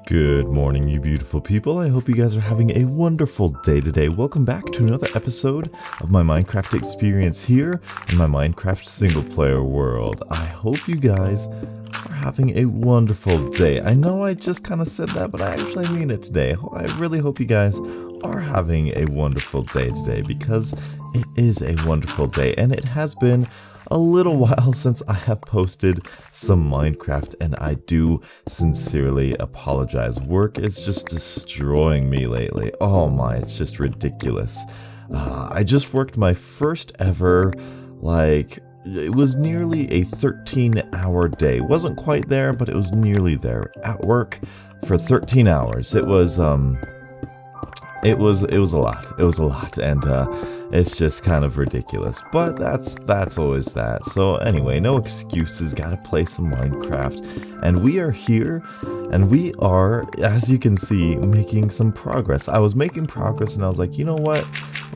Good morning, you beautiful people. I hope you guys are having a wonderful day today. Welcome back to another episode of my Minecraft experience here in my Minecraft single player world. I hope you guys are having a wonderful day. I know I just kind of said that, but I actually mean it today. I really hope you guys are having a wonderful day today, because it is a wonderful day and it has been a little while since I have posted some Minecraft, and I do sincerely apologize. Work is just destroying me lately. Oh my, it's just ridiculous. I just worked my first ever, it was nearly a 13-hour day. Wasn't quite there, but it was nearly there. At work for 13 hours. It was a lot. It was a lot, and it's just kind of ridiculous. But that's always that. So anyway, no excuses. Gotta play some Minecraft, and we are here, and we are, as you can see, making some progress. I was making progress, and I was like, you know what?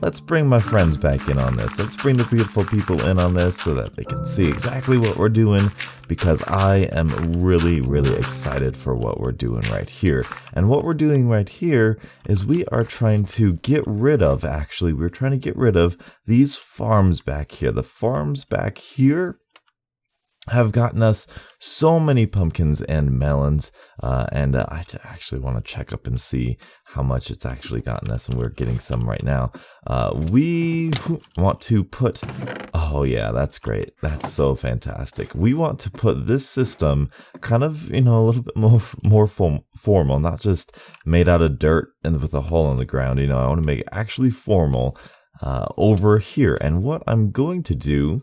Let's bring my friends back in on this. Let's bring the beautiful people in on this so that they can see exactly what we're doing, because I am really, really excited for what we're doing right here. And what we're doing right here is we are trying to get rid of, we're trying to get rid of these farms back here. The farms back here have gotten us so many pumpkins and melons, and I actually want to check up and see how much it's actually gotten us, and we're getting some right now. We want to put, oh yeah, that's great, that's so fantastic. We want to put this system kind of, a little bit more formal, not just made out of dirt and with a hole in the ground. I want to make it actually formal over here. And what I'm going to do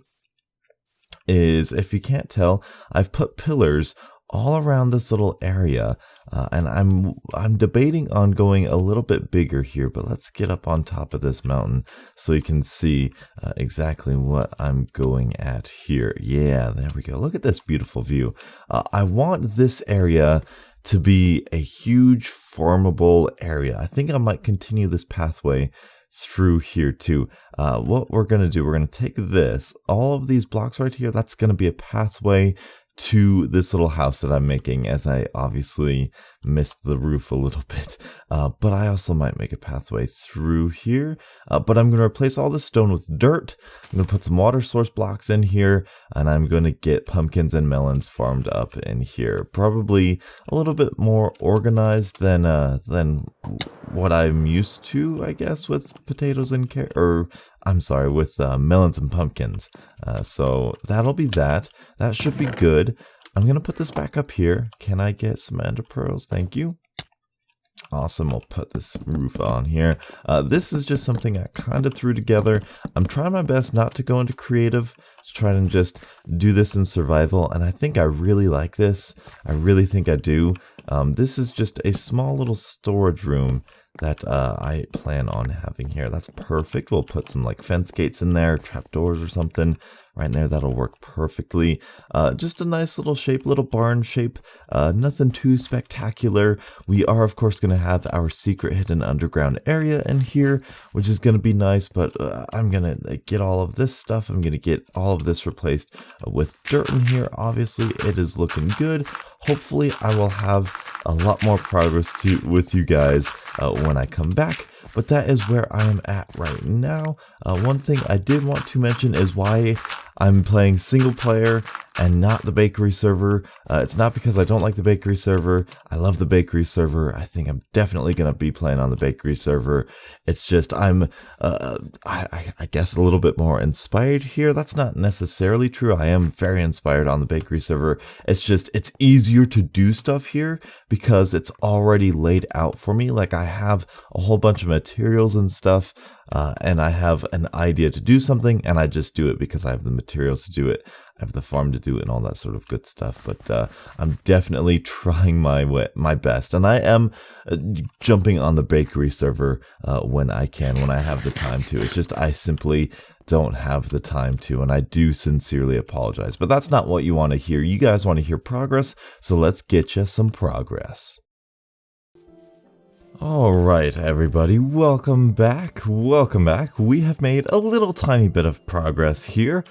is, if you can't tell, I've put pillars all around this little area, and I'm debating on going a little bit bigger here, but let's get up on top of this mountain so you can see exactly what I'm going at here. Yeah, there we go. Look at this beautiful view. I want this area to be a huge farmable area. I think I might continue this pathway through here too. What we're going to do, we're going to take this, all of these blocks right here, that's going to be a pathway to this little house that I'm making, as I obviously missed the roof a little bit. But I also might make a pathway through here. But I'm going to replace all this stone with dirt. I'm going to put some water source blocks in here, and I'm going to get pumpkins and melons farmed up in here. Probably a little bit more organized than what I'm used to, I guess, with potatoes and with melons and pumpkins. So that'll be that. That should be good. I'm going to put this back up here. Can I get some ender pearls? Thank you. Awesome. We'll put this roof on here. This is just something I kind of threw together. I'm trying my best not to go into creative, to try and just do this in survival. And I think I really like this. I really think I do. This is just a small little storage room that I plan on having here. That's perfect. We'll put some fence gates in there, trapdoors or something right in there. That'll work perfectly. Just a nice little shape, little barn shape. Nothing too spectacular. We are, of course, going to have our secret hidden underground area in here, which is going to be nice, but I'm going to get all of this stuff. I'm going to get all of this replaced with dirt in here. Obviously, it is looking good. Hopefully, I will have a lot more progress with you guys when I come back. But that is where I am at right now. One thing I did want to mention is why I'm playing single player and not the bakery server. It's not because I don't like the bakery server. I love the bakery server. I think I'm definitely going to be playing on the bakery server. It's just I'm, I guess, a little bit more inspired here. That's not necessarily true. I am very inspired on the bakery server. It's just, it's easier to do stuff here because it's already laid out for me. I have a whole bunch of materials and stuff. And I have an idea to do something, and I just do it because I have the materials to do it. I have the farm to do it and all that sort of good stuff. But I'm definitely trying my best, and I am jumping on the bakery server when I can, when I have the time to. It's just I simply don't have the time to, and I do sincerely apologize. But that's not what you want to hear. You guys want to hear progress, so let's get you some progress. Alright, everybody, welcome back. Welcome back. We have made a little tiny bit of progress here,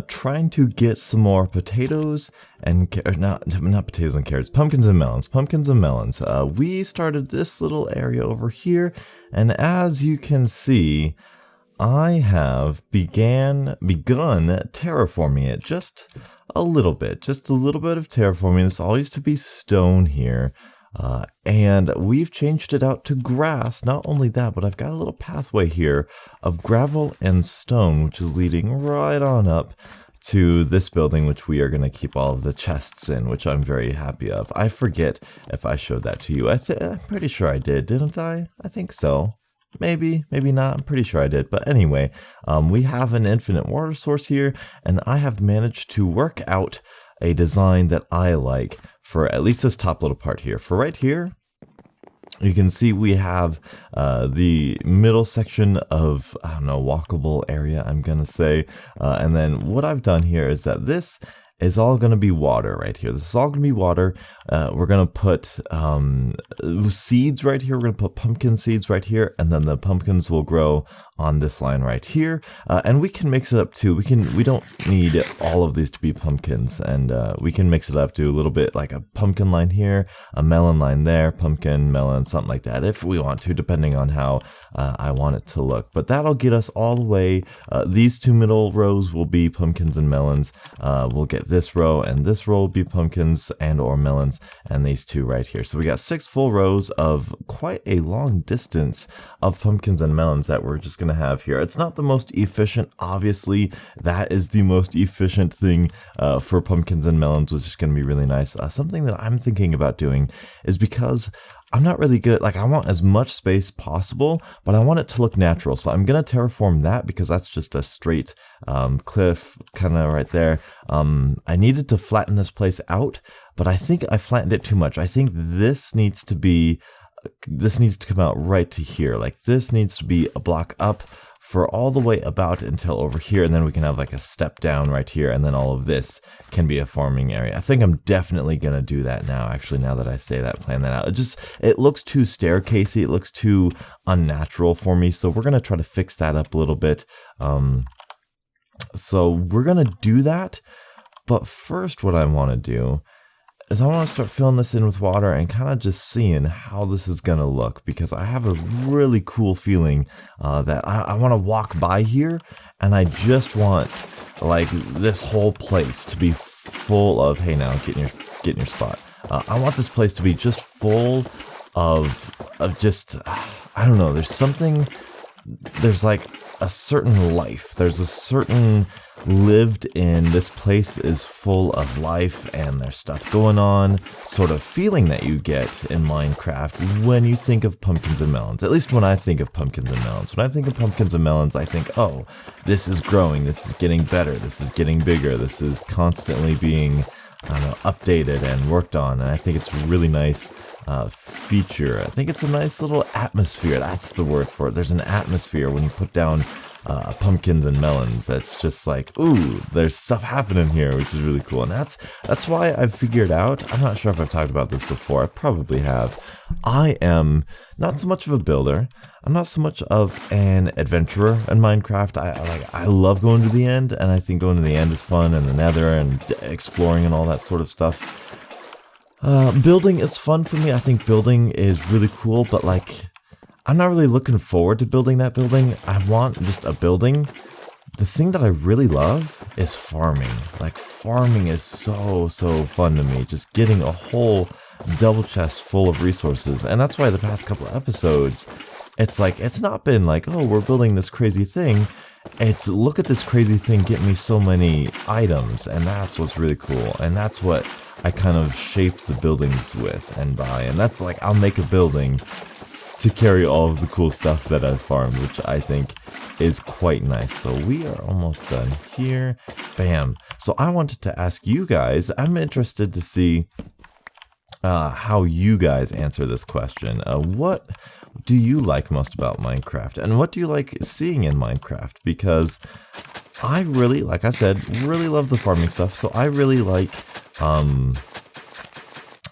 trying to get some more potatoes and not potatoes and carrots, pumpkins and melons. Pumpkins and melons. We started this little area over here, and as you can see, I have begun terraforming it just a little bit of terraforming. This all used to be stone here. And we've changed it out to grass. Not only that, but I've got a little pathway here of gravel and stone, which is leading right on up to this building, which we are going to keep all of the chests in, which I'm very happy of. I forget if I showed that to you. I'm pretty sure I did, didn't I? I think so. Maybe not. I'm pretty sure I did. But anyway, we have an infinite water source here, and I have managed to work out a design that I like for at least this top little part here. For right here, you can see we have the middle section of, I don't know, walkable area, I'm going to say. And then what I've done here is that this is all going to be water right here. This is all going to be water. We're going to put seeds right here. We're going to put pumpkin seeds right here, and then the pumpkins will grow on this line right here. And we can mix it up too. We don't need all of these to be pumpkins, and we can mix it up to a little bit like a pumpkin line here, a melon line there, pumpkin, melon, something like that, if we want to, depending on how I want it to look. But that'll get us all the way. These two middle rows will be pumpkins and melons. We'll get this row and this row will be pumpkins and or melons, and these two right here. So we got 6 full rows of quite a long distance of pumpkins and melons that we're just going to have here. It's not the most efficient, obviously. That is the most efficient thing for pumpkins and melons, which is going to be really nice. Something that I'm thinking about doing is, because I'm not really good, like I want as much space possible, but I want it to look natural. So I'm going to terraform that, because that's just a straight cliff kind of right there. I needed to flatten this place out, but I think I flattened it too much. I think this needs to come out right to here. Like this needs to be a block up for all the way about until over here, and then we can have like a step down right here, and then all of this can be a farming area. I think I'm definitely gonna do that now, actually, now that I say that, plan that out. It looks too staircasey, it looks too unnatural for me, so we're gonna try to fix that up a little bit. So we're gonna do that, but first what I want to do is I want to start filling this in with water and kind of just seeing how this is going to look, because I have a really cool feeling that I want to walk by here, and I just want like this whole place to be full of, hey, now get in your spot. I want this place to be just full of just, I don't know, there's like a certain life. There's a certain lived in, this place is full of life and there's stuff going on sort of feeling that you get in Minecraft when you think of pumpkins and melons. At least when I think of pumpkins and melons. When I think of pumpkins and melons, I think, oh, this is growing, this is getting better, this is getting bigger, this is constantly being, I don't know, updated and worked on. And I think it's a really nice feature. I think it's a nice little atmosphere. That's the word for it. There's an atmosphere when you put down pumpkins and melons. That's just like, ooh, there's stuff happening here, which is really cool. And that's why I've figured out, I'm not sure if I've talked about this before, I probably have, I am not so much of a builder, I'm not so much of an adventurer in Minecraft. I love going to the end, and I think going to the end is fun, and the nether and exploring and all that sort of stuff. Building is fun for me. I think building is really cool, but like, I'm not really looking forward to building that building. I want just a building. The thing that I really love is farming. Like, farming is so fun to me. Just getting a whole double chest full of resources. And that's why the past couple of episodes, it's like, it's not been like, oh, we're building this crazy thing. It's, look at this crazy thing, get me so many items. And that's what's really cool. And that's what I kind of shaped the buildings with and by. And that's like, I'll make a building to carry all of the cool stuff that I've farmed, which I think is quite nice. So we are almost done here. Bam. So I wanted to ask you guys, I'm interested to see how you guys answer this question. What do you like most about Minecraft? And what do you like seeing in Minecraft? Because I really, like I said, really love the farming stuff. So I really like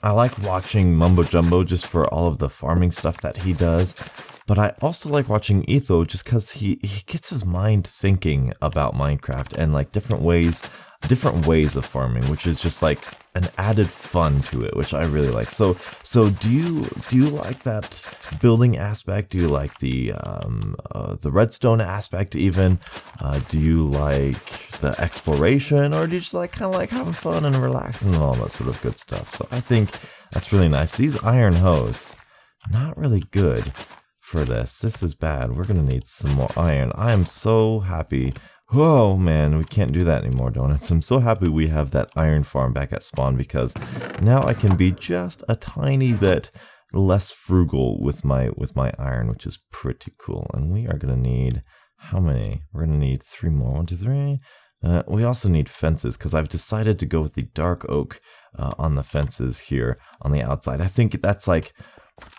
I like watching Mumbo Jumbo just for all of the farming stuff that he does. But I also like watching Etho just because he gets his mind thinking about Minecraft and like different ways of farming, which is just like an added fun to it, which I really like. So do you like that building aspect? Do you like the redstone aspect even? Do you like the exploration, or do you just like kind of like having fun and relaxing and all that sort of good stuff? So I think that's really nice. These iron hoes, not really good for this. This is bad. We're gonna need some more iron. I am so happy. Oh man, we can't do that anymore, donuts. I'm so happy we have that iron farm back at spawn, because now I can be just a tiny bit less frugal with my iron, which is pretty cool. And we are gonna need how many? We're gonna need 3 more. 1, 2, 3. We also need fences, because I've decided to go with the dark oak on the fences here on the outside. I think that's like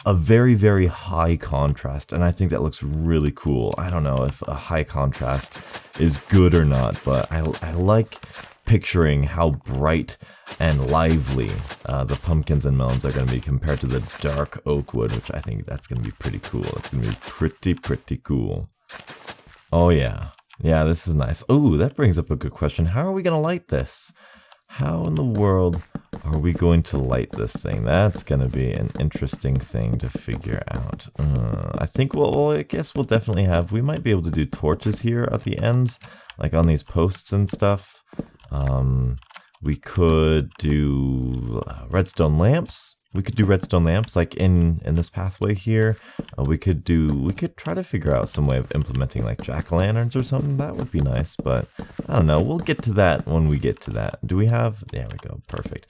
a very, very high contrast, and I think that looks really cool. I don't know if a high contrast is good or not, but I like picturing how bright and lively the pumpkins and melons are going to be compared to the dark oak wood, which I think that's going to be pretty cool. It's going to be pretty cool. Oh yeah. Yeah, this is nice. Oh, that brings up a good question. How are we going to light this? How in the world are we going to light this thing? That's going to be an interesting thing to figure out. I think I guess we'll definitely we might be able to do torches here at the ends, like on these posts and stuff. We could do redstone lamps. We could do redstone lamps like in this pathway here. We could try to figure out some way of implementing like jack-o'-lanterns or something. That would be nice, but I don't know. We'll get to that when we get to that. Do we have? There we go. Perfect.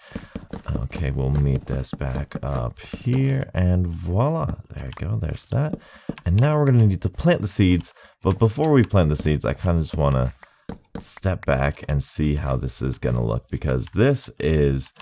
Okay, we'll meet this back up here, and voila. There you go. There's that. And now we're going to need to plant the seeds. But before we plant the seeds, I kind of just want to step back and see how this is going to look, because this is,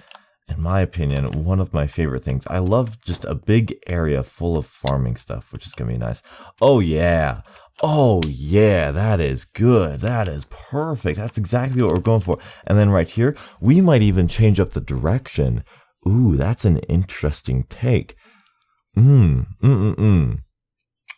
in my opinion, one of my favorite things. I love just a big area full of farming stuff, which is going to be nice. Oh yeah. Oh yeah, that is good. That is perfect. That's exactly what we're going for. And then right here, we might even change up the direction. Ooh, that's an interesting take. We're going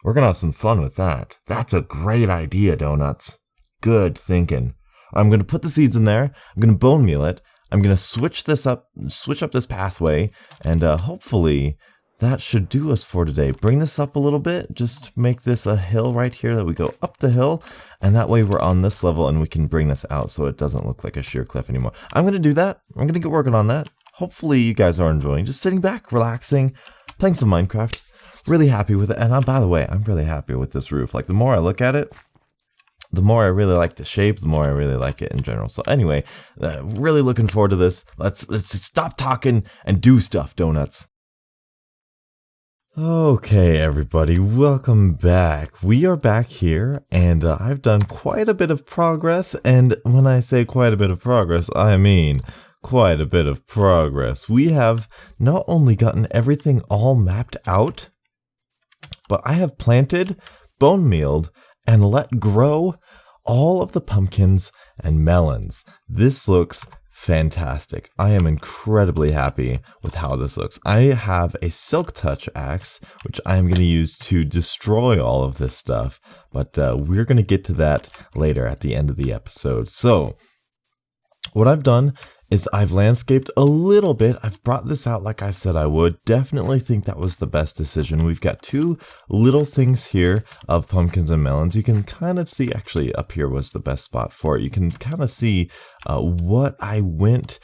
to have some fun with that. That's a great idea, Donuts. Good thinking. I'm going to put the seeds in there. I'm going to bone meal it. I'm going to switch up this pathway, and hopefully that should do us for today. Bring this up a little bit, just make this a hill right here that we go up the hill, and that way we're on this level and we can bring this out so it doesn't look like a sheer cliff anymore. I'm going to do that. I'm going to get working on that. Hopefully you guys are enjoying just sitting back, relaxing, playing some Minecraft. Really happy with it. And by the way, I'm really happy with this roof. Like, the more I look at it, the more I really like the shape, the more I really like it in general. So anyway, really looking forward to this. Let's just stop talking and do stuff, Donuts. Okay, everybody, welcome back. We are back here, and I've done quite a bit of progress. And when I say quite a bit of progress, I mean quite a bit of progress. We have not only gotten everything all mapped out, but I have planted, bone mealed, and let grow all of the pumpkins and melons. This looks fantastic. I am incredibly happy with how this looks. I have a silk touch axe, which I am going to use to destroy all of this stuff, but we're going to get to that later at the end of the episode. So what I've done is I've landscaped a little bit. I've brought this out like I said I would. Definitely think that was the best decision. We've got 2 little things here of pumpkins and melons. You can kind of see, actually up here was the best spot for it. You can kind of see how I went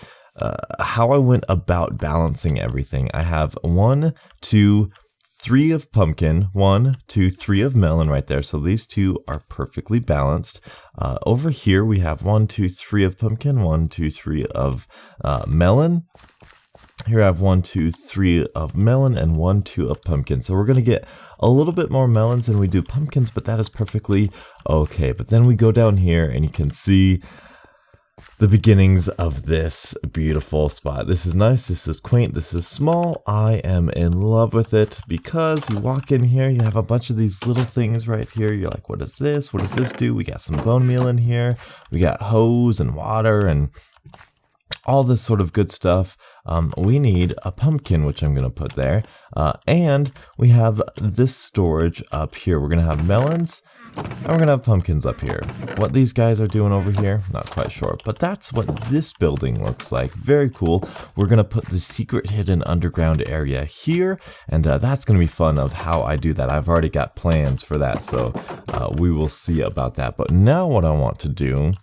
about balancing everything. I have 1, 2, 3 of pumpkin, 1, 2, 3 of melon right there. So these 2 are perfectly balanced. Over here we have 1, 2, 3 of pumpkin, 1, 2, 3 of melon. Here I have 1, 2, 3 of melon and 1, 2 of pumpkin. So we're going to get a little bit more melons than we do pumpkins, but that is perfectly okay. But then we go down here and you can see the beginnings of this beautiful spot. This is nice, this is quaint, this is small. I am in love with it because you walk in here, you have a bunch of these little things right here. You're like, what is this? What does this do? We got some bone meal in here. We got hose and water, and all this sort of good stuff. We need a pumpkin, which I'm going to put there. And we have this storage up here. We're going to have melons, and we're going to have pumpkins up here. What these guys are doing over here, not quite sure. But that's what this building looks like. Very cool. We're going to put the secret hidden underground area here. And that's going to be fun of how I do that. I've already got plans for that. So we will see about that. But now what I want to do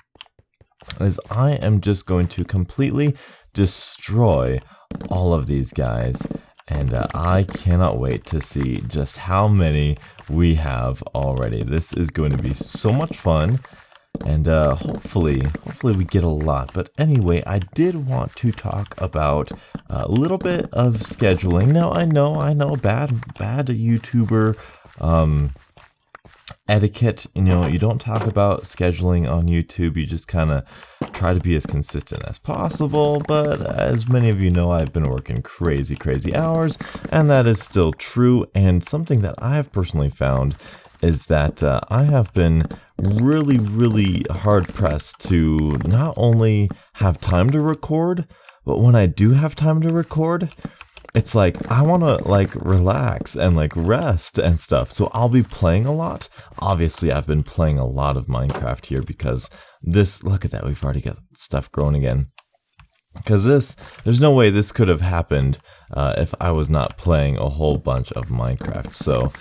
is I am just going to completely destroy all of these guys, and I cannot wait to see just how many we have already. This is going to be so much fun, and hopefully we get a lot. But anyway, I did want to talk about a little bit of scheduling. Now I know, bad YouTuber etiquette. You know, you don't talk about scheduling on YouTube. You just kind of try to be as consistent as possible. But as many of you know, I've been working crazy hours, and that is still true. And something that I have personally found is that I have been really hard pressed to not only have time to record, but when I do have time to record, it's like I want to like relax and like rest and stuff. So I'll be playing a lot. Obviously, I've been playing a lot of Minecraft here because this, look at that, we've already got stuff growing again. Because there's no way this could have happened if I was not playing a whole bunch of Minecraft. So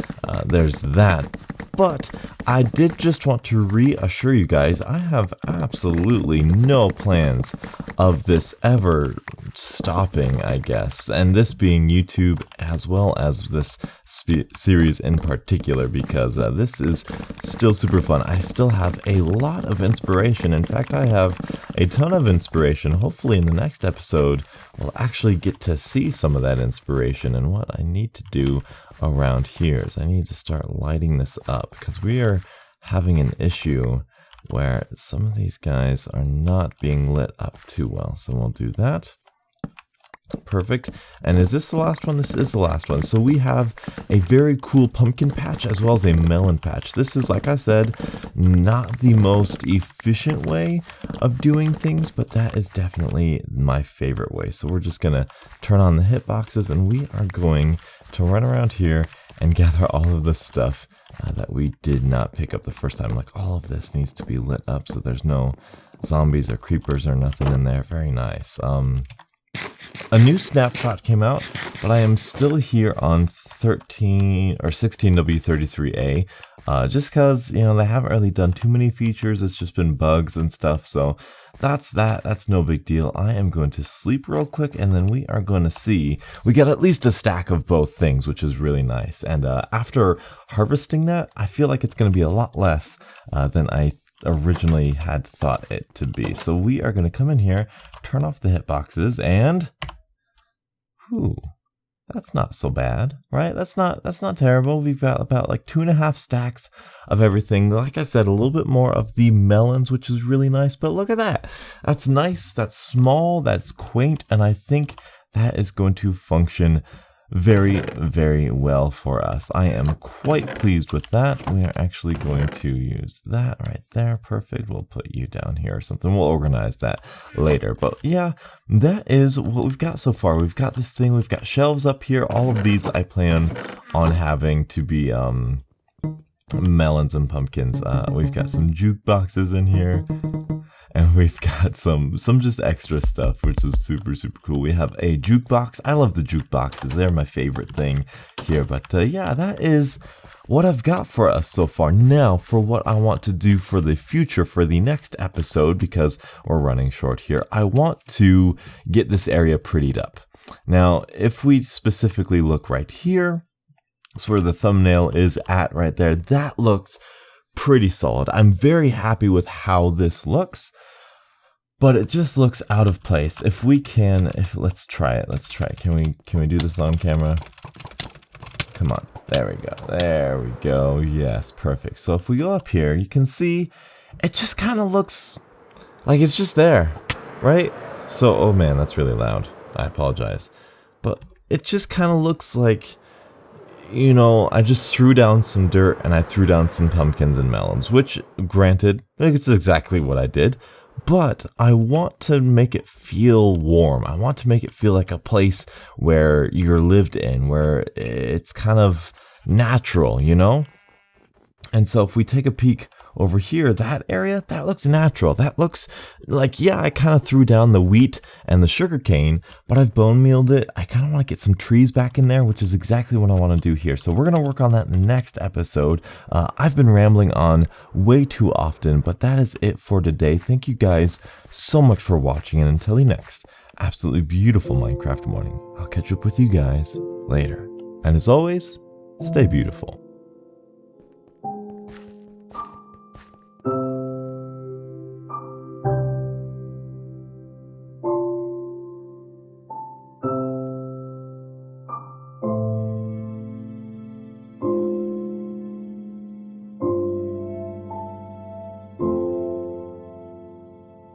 there's that. But I did just want to reassure you guys, I have absolutely no plans of this ever stopping, I guess. And this being YouTube as well as this series in particular, because this is still super fun. I still have a lot of inspiration. In fact, I have a ton of inspiration. Hopefully in the next episode, we'll actually get to see some of that inspiration. And what I need to do around here is I need to start lighting this up, because we are having an issue where some of these guys are not being lit up too well. So we'll do that. Perfect. And is this the last one? This is the last one. So we have a very cool pumpkin patch as well as a melon patch. This is, like I said, not the most efficient way of doing things, but that is definitely my favorite way. So we're just going to turn on the hitboxes, and we are going to run around here and gather all of the stuff that we did not pick up the first time. Like, all of this needs to be lit up so there's no zombies or creepers or nothing in there. Very nice. A new snapshot came out, but I am still here on 13 or 16W33A, just because, you know, they haven't really done too many features. It's just been bugs and stuff. So that's that. That's no big deal. I am going to sleep real quick, and then we are going to see. We got at least a stack of both things, which is really nice. And after harvesting that, I feel like it's going to be a lot less than I originally had thought it to be. So we are going to come in here, turn off the hitboxes, and that's not so bad, right? That's not terrible. We've got about like 2.5 stacks of everything. Like I said, a little bit more of the melons, which is really nice. But look at that. That's nice. That's small. That's quaint. And I think that is going to function very well for us. I am quite pleased with that. We are actually going to use that right there. Perfect. We'll put you down here or something. We'll organize that later. But yeah, that is what we've got so far. We've got this thing. We've got shelves up here. All of these I plan on having to be melons and pumpkins. We've got some jukeboxes in here. And we've got some just extra stuff, which is super cool. We have a jukebox. I love the jukeboxes. They're my favorite thing here. But yeah, that is what I've got for us so far. Now, for what I want to do for the future, for the next episode, because we're running short here, I want to get this area prettied up. Now, if we specifically look right here, that's where the thumbnail is at right there. That looks pretty solid. I'm very happy with how this looks, but it just looks out of place. If we can, let's try it. Can we do this on camera? Come on. There we go. Yes, perfect. So if we go up here, you can see it just kind of looks like it's just there, right? So, oh man, that's really loud. I apologize. But it just kind of looks like, you know, I just threw down some dirt and I threw down some pumpkins and melons, which, granted, it's exactly what I did. but I want to make it feel warm. I want to make it feel like a place where you're lived in, where it's kind of natural, you know? And so if we take a peek over here, that area, that looks natural. That looks like, yeah, I kind of threw down the wheat and the sugar cane, but I've bone mealed it. I kind of want to get some trees back in there, which is exactly what I want to do here. So we're going to work on that in the next episode. I've been rambling on way too often, but that is it for today. Thank you guys so much for watching, and until the next absolutely beautiful Minecraft morning, I'll catch up with you guys later. And as always, stay beautiful.